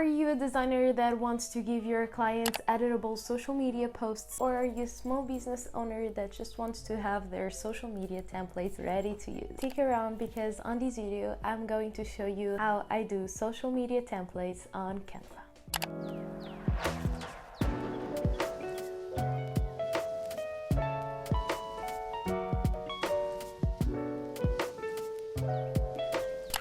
you a designer that wants to give your clients editable social media posts, or are you a small business owner that just wants to have their social media templates ready to use? Stick around because on this video I'm going to show you how I do social media templates on Canva.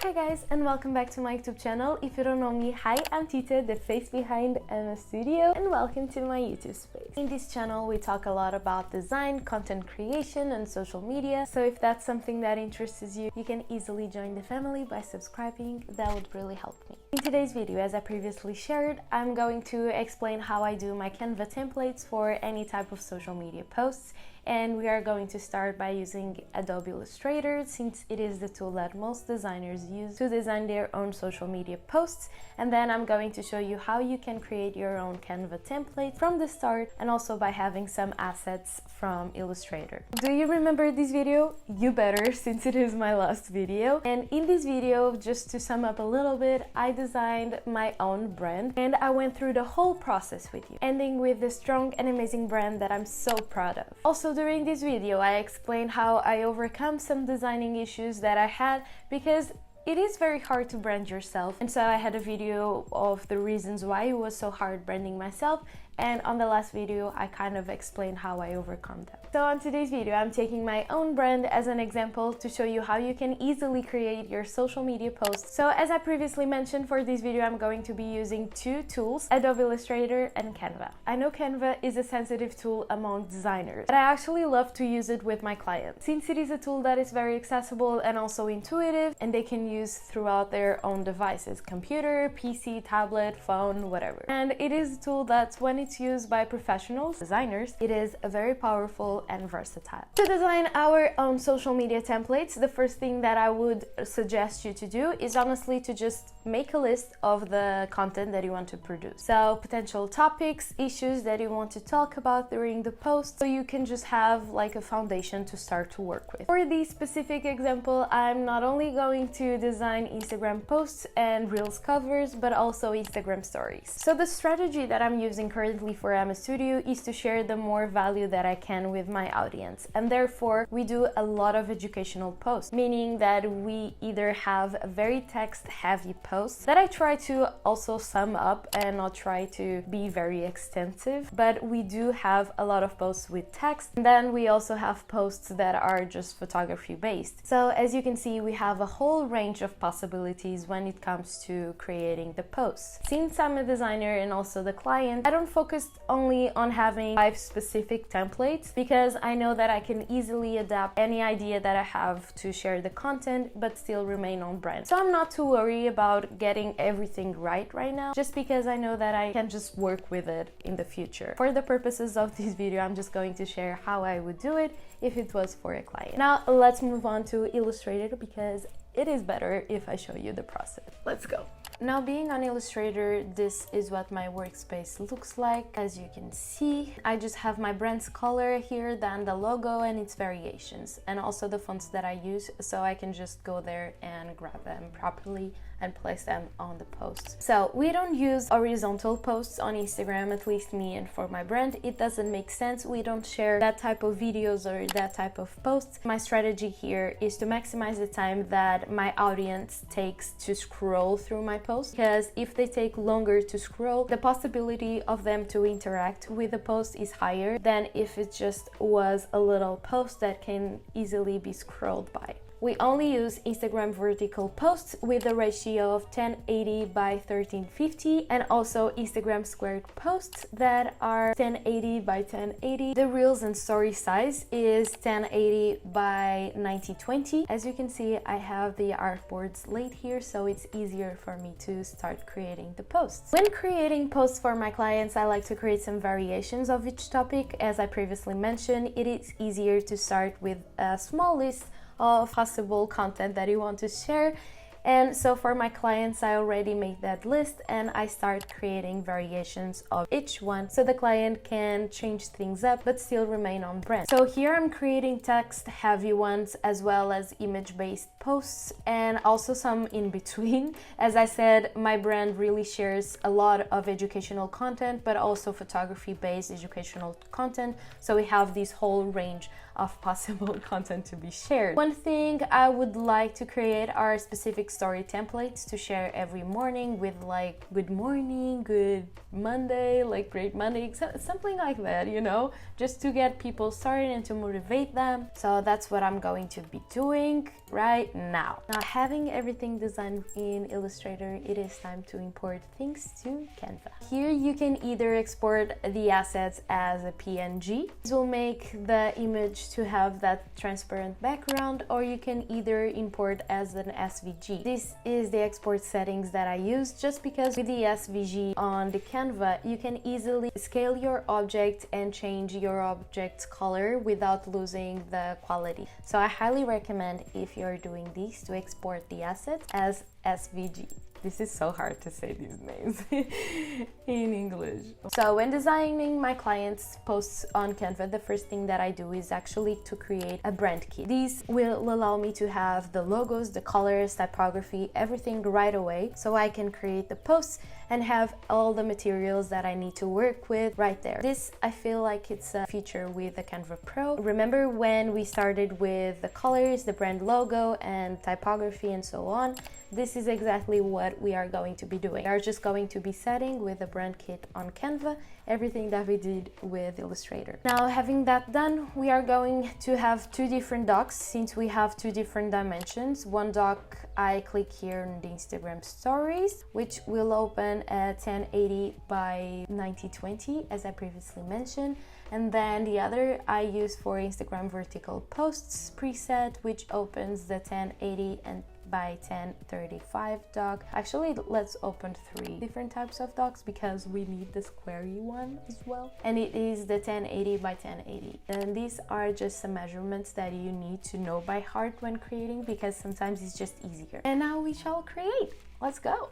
Hi guys, and welcome back to my YouTube channel. If you don't know me, hi, I'm Tita, the face behind 𝒂𝒕'𝒔, and welcome to my YouTube space. In this channel we talk a lot about design, content creation and social media, so if that's something that interests you, you can easily join the family by subscribing. That would really help me. In today's video, as I previously shared, I'm going to explain how I do my Canva templates for any type of social media posts. And we are going to start by using Adobe Illustrator, since it is the tool that most designers use to design their own social media posts. And then I'm going to show you how you can create your own Canva template from the start, and also by having some assets from Illustrator. Do you remember this video? You better, since it is my last video. And in this video, just to sum up a little bit, I designed my own brand and I went through the whole process with you, ending with the strong and amazing brand that I'm so proud of. Also, during this video, I explained how I overcome some designing issues that I had, because it is very hard to brand yourself. And so I had a video of the reasons why it was so hard branding myself. And on the last video, I kind of explained how I overcome them. So on today's video, I'm taking my own brand as an example to show you how you can easily create your social media posts. So as I previously mentioned, for this video, I'm going to be using two tools, Adobe Illustrator and Canva. I know Canva is a sensitive tool among designers, but I actually love to use it with my clients, since it is a tool that is very accessible and also intuitive, and they can use throughout their own devices, computer, PC, tablet, phone, whatever. And it is a tool that's, when it's used by professionals, designers, it is very powerful and versatile. To design our own social media templates, the first thing that I would suggest you to do is honestly to just make a list of the content that you want to produce. So potential topics, issues that you want to talk about during the post, so you can just have like a foundation to start to work with. For this specific example, I'm not only going to design Instagram posts and Reels covers, but also Instagram stories. So the strategy that I'm using currently for 𝒂𝒕'𝒔 is to share the more value that I can with my audience, and therefore we do a lot of educational posts, meaning that we either have a very text-heavy posts that I try to also sum up and not try to be very extensive, but we do have a lot of posts with text, and then we also have posts that are just photography based. So as you can see, we have a whole range of possibilities when it comes to creating the posts. Since I'm a designer and also the client, I don't focus only on having 5 specific templates, because I know that I can easily adapt any idea that I have to share the content but still remain on brand. So I'm not too worried about getting everything right now, just because I know that I can just work with it in the future. For the purposes of this video, I'm just going to share how I would do it if it was for a client. Now let's move on to Illustrator, because it is better if I show you the process. Let's go. Now, being on Illustrator, this is what my workspace looks like. As you can see, I just have my brand's color here, then the logo and its variations, and also the fonts that I use, so I can just go there and grab them properly and place them on the posts. So we don't use horizontal posts on Instagram, at least me, and for my brand it doesn't make sense. We don't share that type of videos or that type of posts. My strategy here is to maximize the time that my audience takes to scroll through my post, because if they take longer to scroll, the possibility of them to interact with the post is higher than if it just was a little post that can easily be scrolled by. We only use Instagram vertical posts with a ratio of 1080 by 1350, and also Instagram squared posts that are 1080 by 1080. The Reels and story size is 1080 by 1920. As you can see, I have the artboards laid here, so it's easier for me to start creating the posts. When creating posts for my clients, I like to create some variations of each topic. As I previously mentioned, it is easier to start with a small list of possible content that you want to share, And so for my clients, I already made that list and I start creating variations of each one so the client can change things up but still remain on brand. So here I'm creating text heavy ones as well as image-based posts and also some in between. As I said, my brand really shares a lot of educational content but also photography-based educational content, so we have this whole range of possible content to be shared. One thing I would like to create are specific story templates to share every morning with like good morning, good Monday, like great Monday, something like that, you know, just to get people started and to motivate them. So that's what I'm going to be doing right now. Now, having everything designed in Illustrator, it is time to import things to Canva. Here you can either export the assets as a PNG. This will make the image to have that transparent background, or you can either import as an SVG. This is the export settings that I use just because with the SVG on the Canva, you can easily scale your object and change your object's color without losing the quality. So I highly recommend, if you're doing this, to export the assets as SVG. This is so hard to say these names in English. So when designing my clients' posts on Canva, the first thing that I do is actually to create a brand kit. These will allow me to have the logos, the colors, typography, everything right away, so I can create the posts and have all the materials that I need to work with right there. This, I feel like it's a feature with the Canva Pro. Remember when we started with the colors, the brand logo, and typography and so on? This is exactly what we are going to be doing. We are just going to be setting with the brand kit on Canva everything that we did with Illustrator. Now, having that done, we are going to have two different docs since we have two different dimensions. One doc, I click here on the Instagram stories, which will open at 1080 by 9020, as I previously mentioned. And then the other I use for Instagram vertical posts preset, which opens the 1080 and by 1035 doc. Actually, let's open three different types of docs because we need the squarey one as well. And it is the 1080 by 1080. And these are just some measurements that you need to know by heart when creating, because sometimes it's just easier. And now we shall create. Let's go.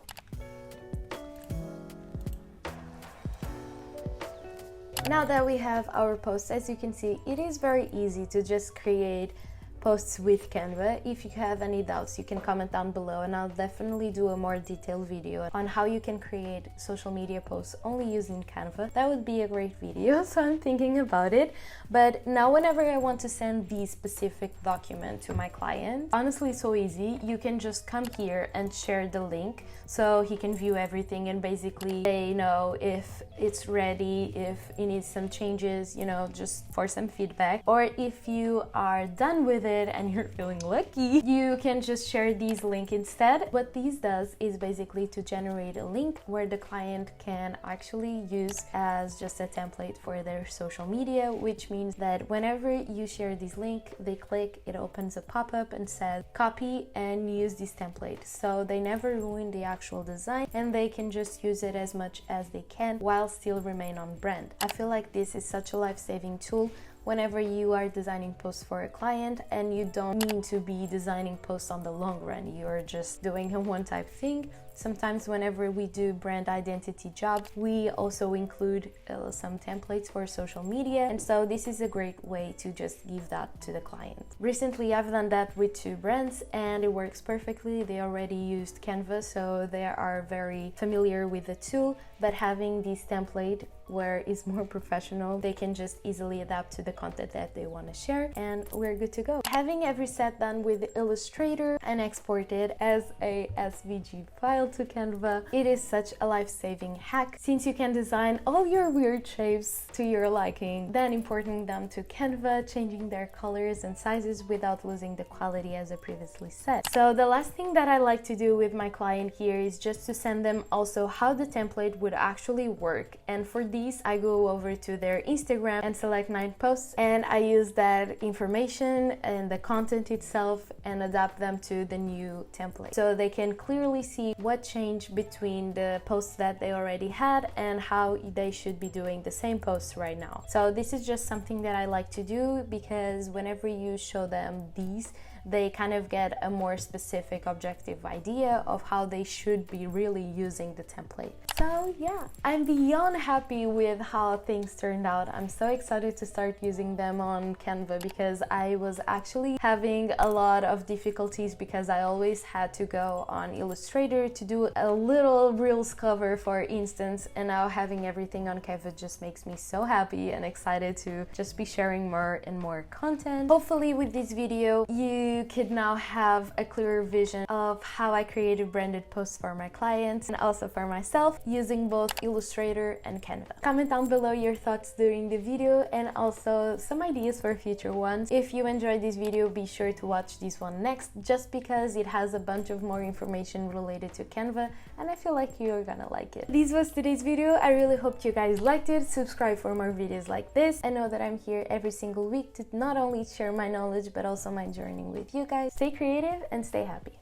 Now that we have our posts, as you can see, it is very easy to just create posts with Canva. If you have any doubts, you can comment down below and I'll definitely do a more detailed video on how you can create social media posts only using Canva. That would be a great video, so I'm thinking about it. But now whenever I want to send the specific document to my client, honestly, it's so easy. You can just come here and share the link so he can view everything and basically say, you know, if it's ready, if it needs some changes, you know, just for some feedback. Or if you are done with it and you're feeling lucky, you can just share these link instead. What these does is basically to generate a link where the client can actually use as just a template for their social media, which means that whenever you share this link, they click, it opens a pop-up and says copy and use this template. So they never ruin the actual design and they can just use it as much as they can while still remain on brand. I feel like this is such a life-saving tool whenever you are designing posts for a client and you don't mean to be designing posts on the long run. You are just doing a one-type thing. Sometimes whenever we do brand identity jobs, we also include some templates for social media. And so this is a great way to just give that to the client. Recently, I've done that with two brands and it works perfectly. They already used Canva, so they are very familiar with the tool, but having this template where it's more professional, they can just easily adapt to the content that they want to share and we're good to go. Having every set done with Illustrator and exported as a SVG file to Canva, it is such a life-saving hack since you can design all your weird shapes to your liking, then importing them to Canva, changing their colors and sizes without losing the quality as I previously said. So the last thing that I like to do with my client here is just to send them also how the template would actually work. And for these, I go over to their Instagram and select 9 posts and I use that information and the content itself and adapt them to the new template. So they can clearly see what changed between the posts that they already had and how they should be doing the same posts right now. So this is just something that I like to do because whenever you show them these, they kind of get a more specific objective idea of how they should be really using the template. So yeah, I'm beyond happy with how things turned out. I'm so excited to start using them on Canva because I was actually having a lot of difficulties because I always had to go on Illustrator to do a little Reels cover, for instance, and now having everything on Canva just makes me so happy and excited to just be sharing more and more content. Hopefully with this video you could now have a clearer vision of how I created branded posts for my clients and also for myself using both Illustrator and Canva. Comment down below your thoughts during the video and also some ideas for future ones. If you enjoyed this video, be sure to watch this one next, just because it has a bunch of more information related to Canva and I feel like you're gonna like it. This was today's video. I really hope you guys liked it. Subscribe for more videos like this and know that I'm here every single week to not only share my knowledge but also my journey with you guys. Stay creative and stay happy.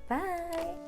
Bye!